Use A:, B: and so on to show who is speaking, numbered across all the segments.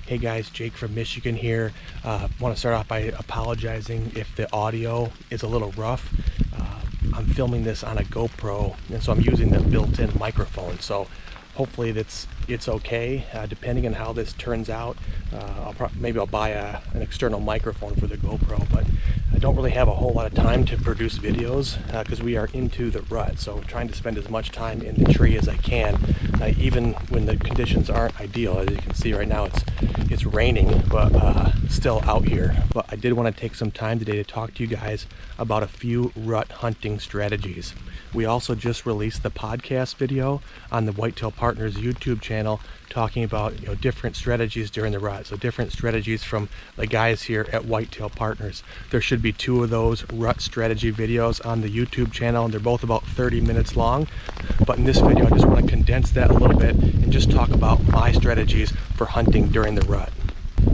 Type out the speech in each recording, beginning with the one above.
A: Hey guys, Jake from Michigan here. Want to start off by apologizing if the audio is a little rough. I'm filming this on a GoPro, and so I'm using the built-in microphone. So hopefully it's okay. Depending on how this turns out, maybe I'll buy an external microphone for the GoPro. But I don't really have a whole lot of time to produce videos because we are into the rut. So I'm trying to spend as much time in the tree as I can, even when the conditions aren't ideal. As you can see right now, it's raining, but still out here. But I did want to take some time today to talk to you guys about a few rut hunting strategies. We also just released the podcast video on the Whitetail Partners YouTube channel talking about different strategies during the rut. So different strategies from the guys here at Whitetail Partners. There should be 2 of those rut strategy videos on the YouTube channel, and they're both about 30 minutes long. But in this video, I just want to condense that a little bit and just talk about my strategies for hunting during the rut.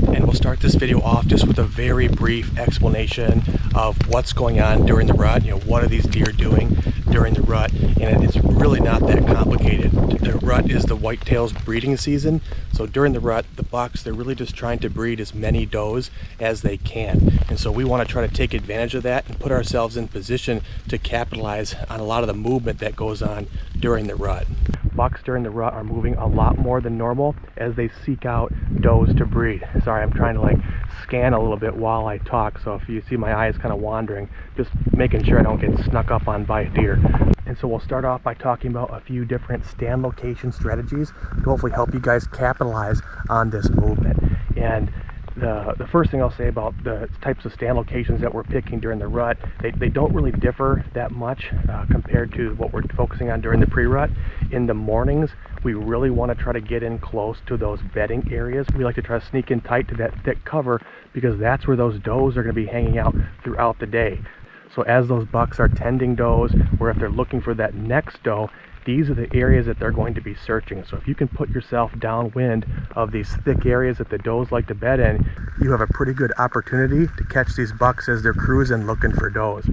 A: And we'll start this video off just with a very brief explanation of what's going on during the rut. What are these deer doing during the rut? And it's really not that complicated. The rut is the whitetail's breeding season. So during the rut, the bucks, they're really just trying to breed as many does as they can. And so we want to try to take advantage of that and put ourselves in position to capitalize on a lot of the movement that goes on during the rut. Bucks during the rut are moving a lot more than normal as they seek out does to breed. Sorry, I'm trying to scan a little bit while I talk, so if you see my eyes kind of wandering, just making sure I don't get snuck up on by a deer. And so we'll start off by talking about a few different stand location strategies to hopefully help you guys capitalize on this movement. And the first thing I'll say about the types of stand locations that we're picking during the rut, they don't really differ that much compared to what we're focusing on during the pre-rut. In the mornings, we really want to try to get in close to those bedding areas. We like to try to sneak in tight to that thick cover because that's where those does are going to be hanging out throughout the day. So as those bucks are tending does, or if they're looking for that next doe, these are the areas that they're going to be searching. So if you can put yourself downwind of these thick areas that the does like to bed in, you have a pretty good opportunity to catch these bucks as they're cruising looking for does.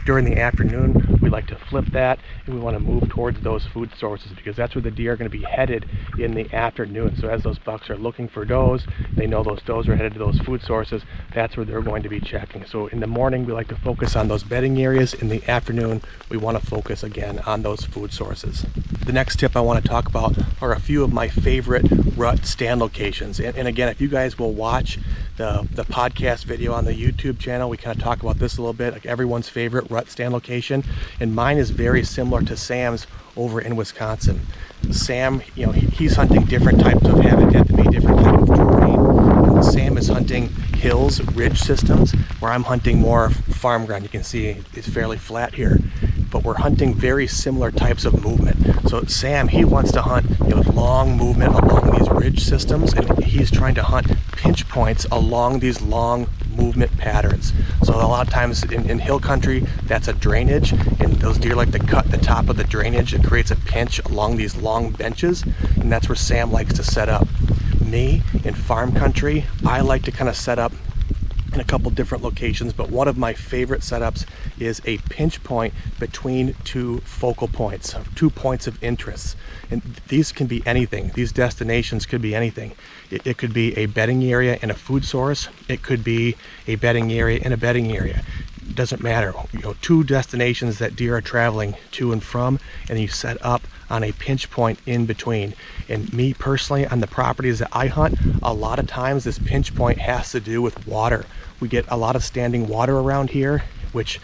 A: During the afternoon, we like to flip that, and we want to move towards those food sources because that's where the deer are going to be headed in the afternoon. So as those bucks are looking for does, they know those does are headed to those food sources. That's where they're going to be checking. So in the morning, we like to focus on those bedding areas. In the afternoon, we want to focus again on those food sources. The next tip I want to talk about are a few of my favorite rut stand locations. And again, if you guys will watch the podcast video on the YouTube channel, we kind of talk about this a little bit, like everyone's favorite rut stand location, and mine is very similar to Sam's over in Wisconsin. Sam, he's hunting different types of habitat to be different type of terrain. Sam is hunting hills, ridge systems, where I'm hunting more farm ground. You can see it's fairly flat here, but we're hunting very similar types of movement. So Sam, he wants to hunt long movement along these ridge systems, and he's trying to hunt pinch points along these long movement patterns. So a lot of times in hill country, that's a drainage, and those deer like to cut the top of the drainage. It creates a pinch along these long benches, and that's where Sam likes to set up. Me, in farm country, I like to kind of set up in a couple different locations, but one of my favorite setups is a pinch point between 2 focal points, 2 points of interest. And these can be anything. These destinations could be anything. It could be a bedding area and a food source. It could be a bedding area and a bedding area. It doesn't matter. 2 destinations that deer are traveling to and from, and you set up on a pinch point in between. And me personally, on the properties that I hunt, a lot of times this pinch point has to do with water. We get a lot of standing water around here, which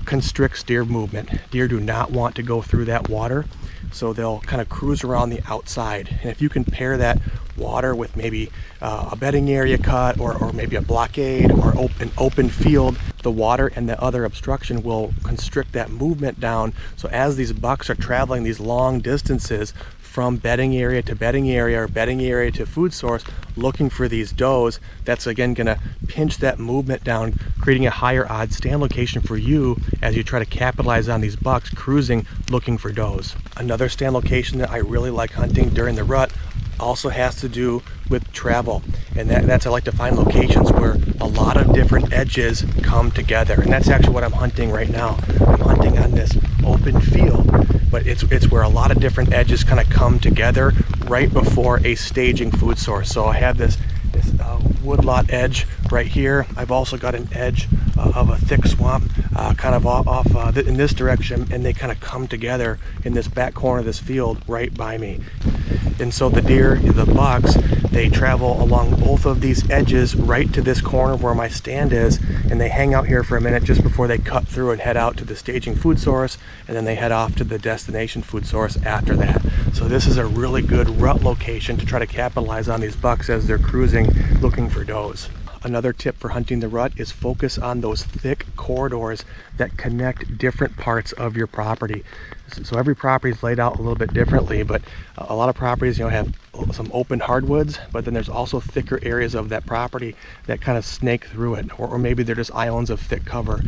A: constricts deer movement. Deer do not want to go through that water, so they'll kind of cruise around the outside. And if you can pair that water with maybe a bedding area cut or maybe a blockade or an open field, the water and the other obstruction will constrict that movement down. So as these bucks are traveling these long distances from bedding area to bedding area or bedding area to food source looking for these does, that's again going to pinch that movement down, creating a higher odd stand location for you as you try to capitalize on these bucks cruising looking for does. Another stand location that I really like hunting during the rut also has to do with travel, and that's I like to find locations where a lot of different edges come together, and that's actually what I'm hunting right now. I'm hunting on this open field, but it's where a lot of different edges kind of come together right before a staging food source. So I have this woodlot edge right here. I've also got an edge of a thick swamp kind of off in this direction, and they kind of come together in this back corner of this field right by me. And so the deer, the bucks, they travel along both of these edges right to this corner where my stand is, and they hang out here for a minute just before they cut through and head out to the staging food source, and then they head off to the destination food source after that. So this is a really good rut location to try to capitalize on these bucks as they're cruising looking for does. Another tip for hunting the rut is focus on those thick corridors that connect different parts of your property. So every property is laid out a little bit differently, but a lot of properties, have some open hardwoods, but then there's also thicker areas of that property that kind of snake through it, or maybe they're just islands of thick cover.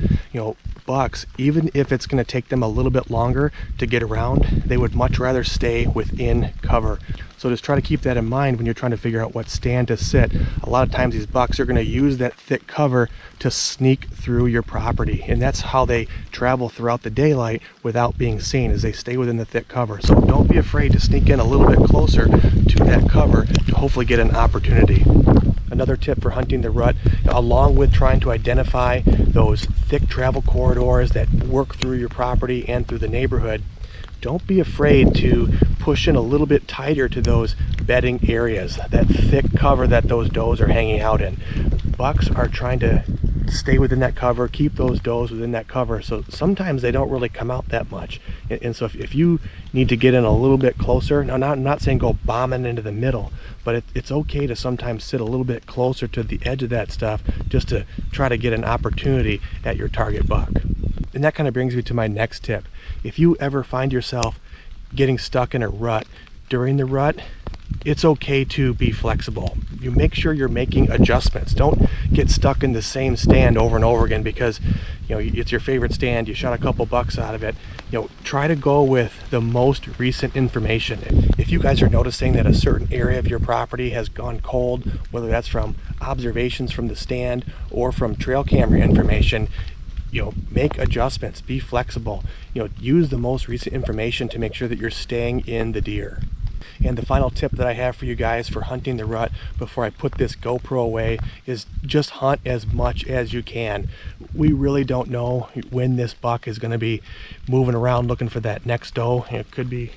A: Bucks, even if it's going to take them a little bit longer to get around, they would much rather stay within cover. So just try to keep that in mind when you're trying to figure out what stand to sit. A lot of times these bucks are going to use that thick cover to sneak through your property, and that's how they travel throughout the daylight without being seen, as they stay within the thick cover. So don't be afraid to sneak in a little bit closer to that cover to hopefully get an opportunity. Another tip for hunting the rut, along with trying to identify those thick travel corridors that work through your property and through the neighborhood, don't be afraid to push in a little bit tighter to those bedding areas, that thick cover that those does are hanging out in. Bucks are trying to stay within that cover, keep those does within that cover, so sometimes they don't really come out that much. And so if you need to get in a little bit closer, now I'm not saying go bombing into the middle, but it's okay to sometimes sit a little bit closer to the edge of that stuff just to try to get an opportunity at your target buck. And that kind of brings me to my next tip. If you ever find yourself getting stuck in a rut, during the rut, it's okay to be flexible. You make sure you're making adjustments. Don't get stuck in the same stand over and over again because it's your favorite stand, you shot a couple bucks out of it. Try to go with the most recent information. If you guys are noticing that a certain area of your property has gone cold, whether that's from observations from the stand or from trail camera information, make adjustments, be flexible, use the most recent information to make sure that you're staying in the deer. And the final tip that I have for you guys for hunting the rut before I put this GoPro away is just hunt as much as you can. We really don't know when this buck is going to be moving around looking for that next doe. It could be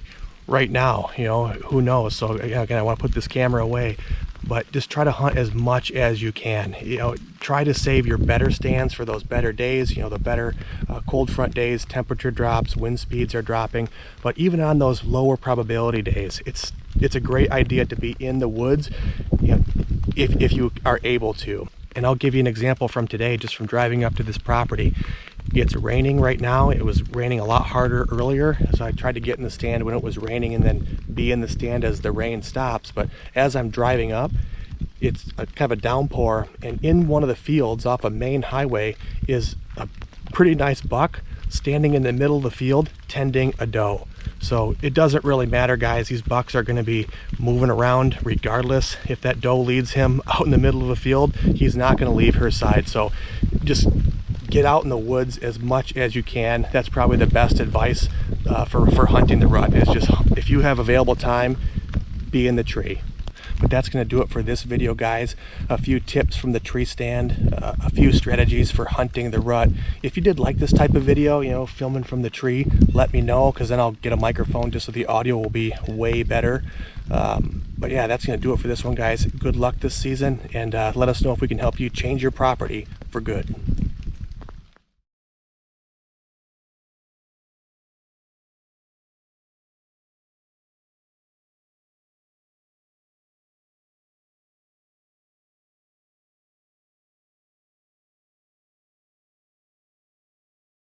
A: right now, who knows. So again, I want to put this camera away, but just try to hunt as much as you can. Try to save your better stands for those better days, the better cold front days, temperature drops, wind speeds are dropping. But even on those lower probability days, it's a great idea to be in the woods if you are able to. And I'll give you an example from today, just from driving up to this property. It's raining right now. It was raining a lot harder earlier, so I tried to get in the stand when it was raining and then be in the stand as the rain stops. But as I'm driving up, it's kind of a downpour, and in one of the fields off a main highway is a pretty nice buck standing in the middle of the field tending a doe. So it doesn't really matter, guys. These bucks are going to be moving around regardless. If that doe leads him out in the middle of a field, he's not going to leave her side. So just get out in the woods as much as you can. That's probably the best advice for hunting the rut, is just, if you have available time, be in the tree. But that's going to do it for this video, guys. A few tips from the tree stand, a few strategies for hunting the rut. If you did like this type of video, filming from the tree, let me know, because then I'll get a microphone just so the audio will be way better. But yeah, that's going to do it for this one, guys. Good luck this season, and let us know if we can help you change your property for good.